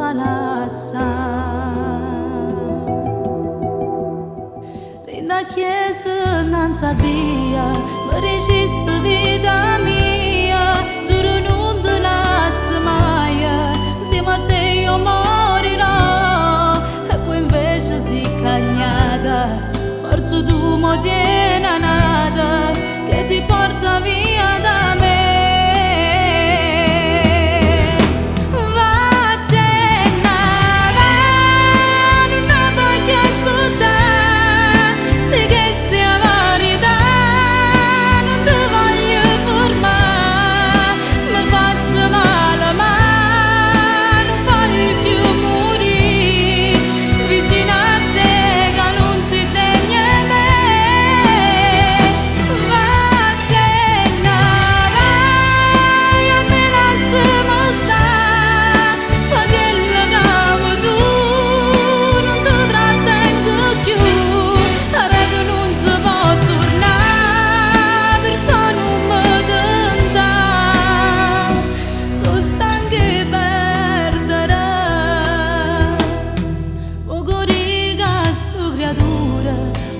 malassa. Rinda chiesa non sabia, ma regista vita mia, giuro non te lascio mai, insieme a te io morirò, e poi invece si cagnata, forse tu mi tieni a nata, che ti porta via da me.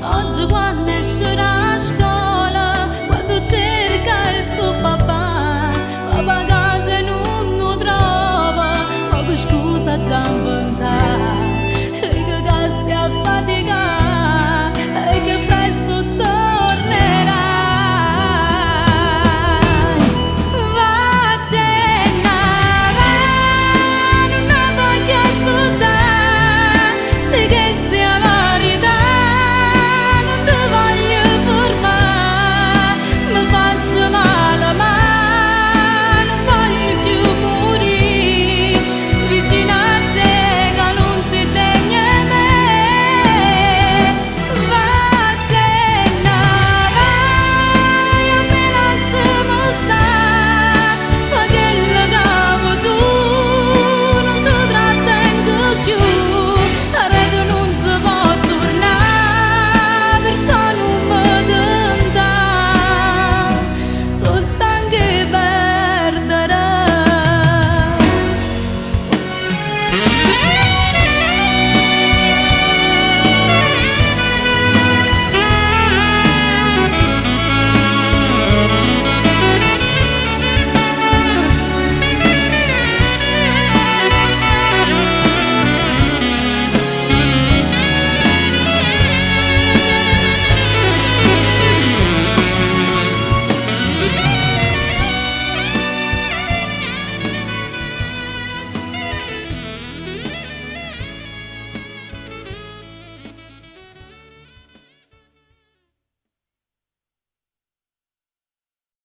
Oggi quando esce da scuola, quando cerca il suo papà, a casa non lo trova, ma che scusa già inventata.